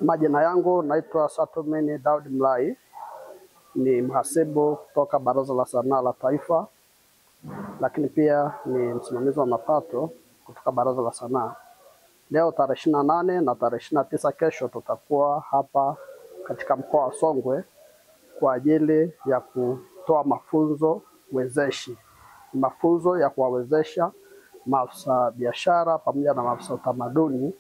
Majina yangu naitwa Satumini Daudi Mlai, ni mhasibu kutoka Baraza la Sanaa la Taifa, lakini pia ni msimamizi wa mapato kutoka Baraza la Sanaa. Leo tarehe 28 na tarehe 29 kesho tutakuwa hapa katika mkoa wa Songwe kwa ajili ya kutoa mafunzo wezeshi. Mafunzo ya kuwawezesha maafisa biashara pamoja na maafisa utamaduni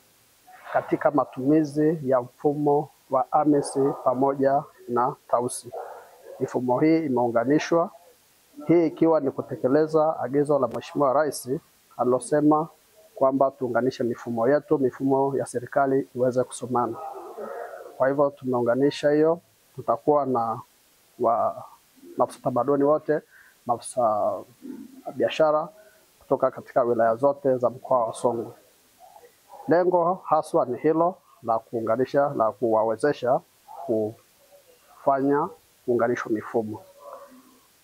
katika matumizi ya mfumo wa AMIS pamoja na Tausi. Mifumo hii imeunganishwa, hii ikiwa ni kutekeleza agizo la Mheshimiwa Rais alilosema kwamba tuunganishe mifumo yetu, mifumo ya serikali iweze kusomana. Kwa hivyo tumeunganisha hiyo, tutakuwa na maafisa tamaduni wote, maafisa biashara kutoka katika wilaya zote za mkoa wa Songwe. Lengo haswa ni hilo la kuunganisha, la kuwawezesha kufanya kuunganisho mifumo.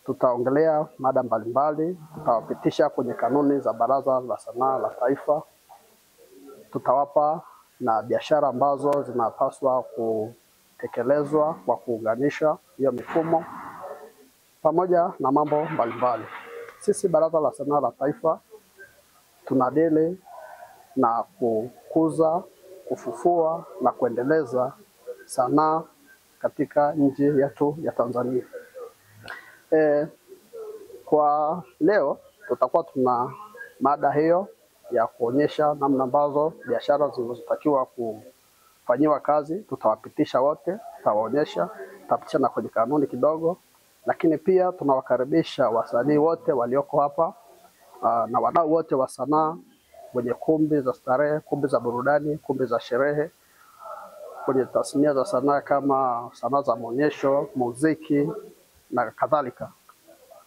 Tutaongelea mada mbalimbali, tutawapitisha kwenye kanuni za Baraza la Sanaa la Taifa, tutawapa na biashara ambazo zinapaswa kutekelezwa kwa kuunganisha hiyo mifumo pamoja na mambo mbalimbali. Sisi Baraza la Sanaa la Taifa tunadili na kukuza, kufufua na kuendeleza sanaa katika nchi yetu ya Tanzania. Kwa leo tutakuwa tuna mada hiyo ya kuonyesha namna ambazo biashara zinazotakiwa kufanyiwa kazi. Tutawapitisha wote, tutawaonyesha, tutapitisha na kwenye kanuni kidogo, lakini pia tunawakaribisha wasanii wote walioko hapa na wadau wote wa sanaa, kwenye kumbi za starehe, kumbi za burudani, kumbi za sherehe, kwenye tasnia za sanaa kama sanaa za maonyesho, muziki na kadhalika.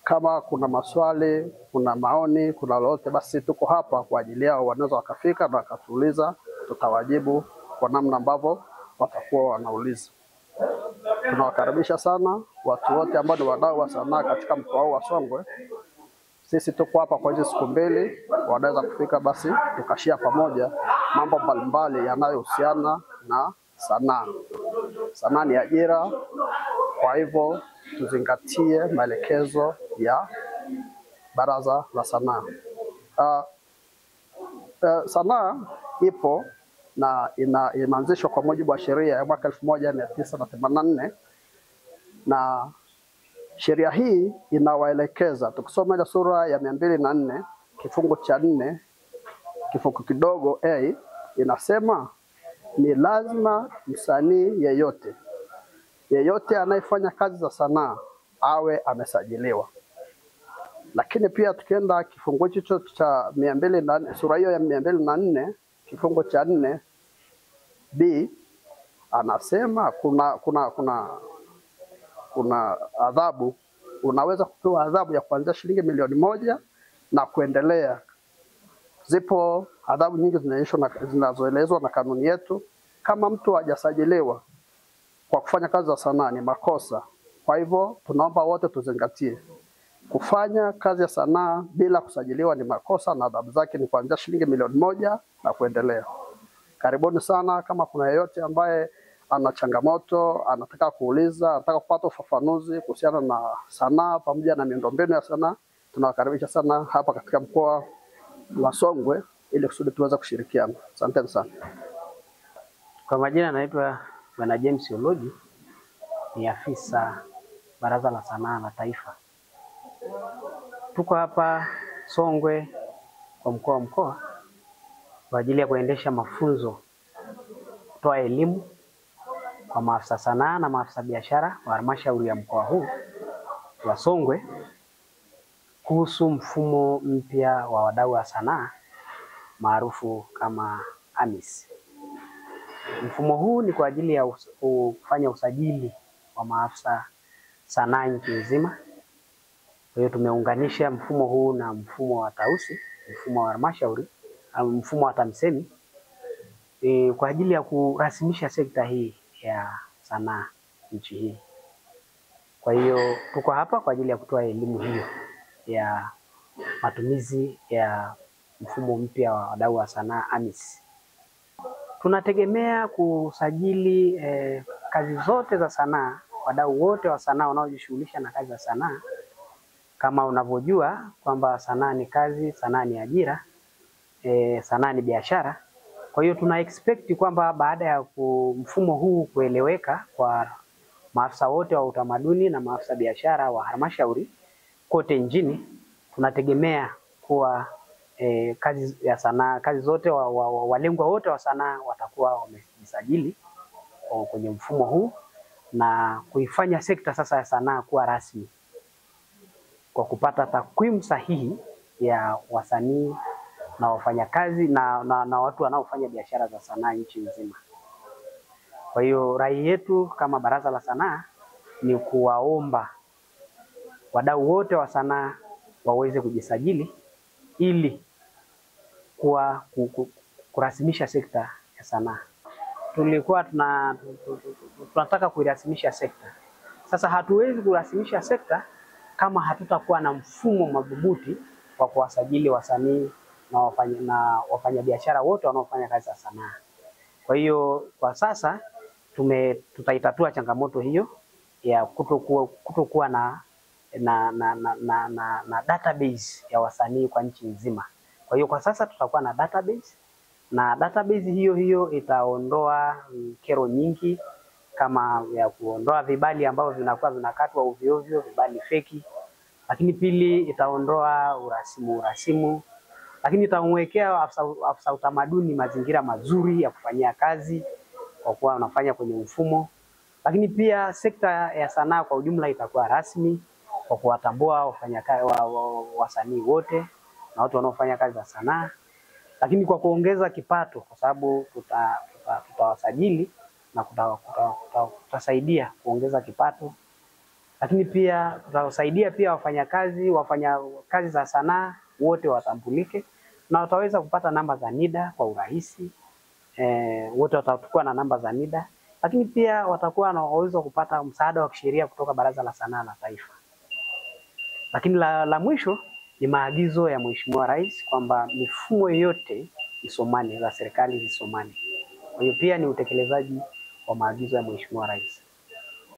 Kama kuna maswali, kuna maoni, kuna lolote, basi tuko hapa kwa ajili yao. Wanaweza wakafika na wakatuuliza, tutawajibu kwa namna ambavyo watakuwa wanauliza. Tunawakaribisha sana watu wote ambao ni wadau wa sanaa katika mkoa wa Songwe. Sisi tuko hapa kwa hizo siku mbili, wanaweza kufika basi tukashia pamoja mambo mbalimbali yanayohusiana na sanaa. Sanaa ni ajira, kwa hivyo tuzingatie maelekezo ya Baraza la Sanaa. Sanaa ipo na imeanzishwa kwa mujibu wa sheria ya mwaka 1984 na sheria hii inawaelekeza, tukisoma ile sura ya 204 kifungu cha 4 kifungu kidogo A, inasema ni lazima msanii yeyote anayefanya kazi za sanaa awe amesajiliwa. Lakini pia tukienda kifungu hicho cha 204, sura hiyo ya 204 kifungu cha 4 B, anasema kuna adhabu. Unaweza kupewa adhabu ya kuanzia shilingi milioni 1 na kuendelea. Zipo adhabu nyingi zinazoelezwa na kanuni yetu. Kama mtu hajasajiliwa kwa kufanya kazi za sanaa ni makosa. Kwa hivyo tunaomba wote tuzingatie, kufanya kazi ya sanaa bila kusajiliwa ni makosa na adhabu zake ni kuanzia shilingi milioni 1 na kuendelea. Karibuni sana. Kama kuna yeyote ambaye ana changamoto, anataka kuuliza, anataka kupata ufafanuzi kuhusiana na sanaa pamoja na miundombinu ya sanaa, tunawakaribisha sana hapa katika mkoa wa Songwe ili kusudi tuweze kushirikiana. Asante sana. Kwa majina naitwa Bwana James Oloji, ni afisa Baraza la Sanaa la Taifa. Tuko hapa Songwe kwa mkoa kwa ajili ya kuendesha mafunzo, kutoa elimu kwa maafisa sanaa na maafisa biashara wa halmashauri ya mkoa huu wa Songwe kuhusu mfumo mpya wa wadau wa sanaa maarufu kama AMIS. Mfumo huu ni kwa ajili ya kufanya usajili wa maafisa sanaa nchi nzima. Kwa hiyo tumeunganisha mfumo huu na mfumo wa Tausi, mfumo wa halmashauri, mfumo wa TAMISEMI kwa ajili ya kurasimisha sekta hii ya sanaa nchi hii. Kwa hiyo tuko hapa kwa ajili ya kutoa elimu hiyo ya matumizi ya mfumo mpya wa wadau wa sanaa AMIS. Tunategemea kusajili kazi zote za sanaa, wadau wote wa sanaa wanaojishughulisha na kazi za sanaa. Kama unavyojua kwamba sanaa ni kazi, sanaa ni ajira, sanaa ni biashara. Kwa hiyo tuna expect kwamba baada ya mfumo huu kueleweka kwa maafisa wote wa utamaduni na maafisa biashara wa halmashauri kote nchini, tunategemea kuwa kazi ya sanaa, kazi zote walengwa wote wa sanaa watakuwa wamejisajili kwenye mfumo huu na kuifanya sekta sasa ya sanaa kuwa rasmi kwa kupata takwimu sahihi ya wasanii na wafanyakazi na watu wanaofanya biashara za sanaa nchi nzima. Kwa hiyo rai yetu kama Baraza la Sanaa ni kuwaomba wadau wote wa sanaa waweze kujisajili ili kurasimisha sekta ya sanaa. Tulikuwa tunataka kuirasimisha sekta. Sasa hatuwezi kurasimisha sekta kama hatutakuwa na mfumo madhubuti wa kuwasajili wasanii na wafanyabiashara wote wanaofanya kazi za sanaa. Kwa hiyo kwa sasa tutaitatua changamoto hiyo ya kutokuwa na database ya wasanii kwa nchi nzima. Kwa hiyo kwa sasa tutakuwa na database, na database hiyo itaondoa kero nyingi kama ya kuondoa vibali ambavyo vinakuwa vinakatwa ovyo ovyo, vibali feki. Lakini pili, itaondoa urasimu. Lakini itamwekea afisa utamaduni mazingira mazuri ya kufanyia kazi kwa kuwa unafanya kwenye mfumo. Lakini pia sekta ya sanaa kwa ujumla itakuwa rasmi kwa kuwatambua wafanyakazi wasanii wote na watu wanaofanya kazi za sanaa. Lakini kwa kuongeza kipato, kwa sababu tutawasajili na tutasaidia kuongeza kipato. Lakini pia tutasaidia pia wafanya kazi za sanaa wote watambulike na wataweza kupata namba za NIDA kwa urahisi. Wote watakuwa na namba za NIDA, lakini pia watakuwa na uwezo kupata msaada wa kisheria kutoka Baraza la Sanaa la Taifa. Lakini la mwisho ni maagizo ya Mheshimiwa Rais kwamba mifumo yote isomane za serikali isomane. Kwa hiyo pia ni utekelezaji wa maagizo ya Mheshimiwa Rais.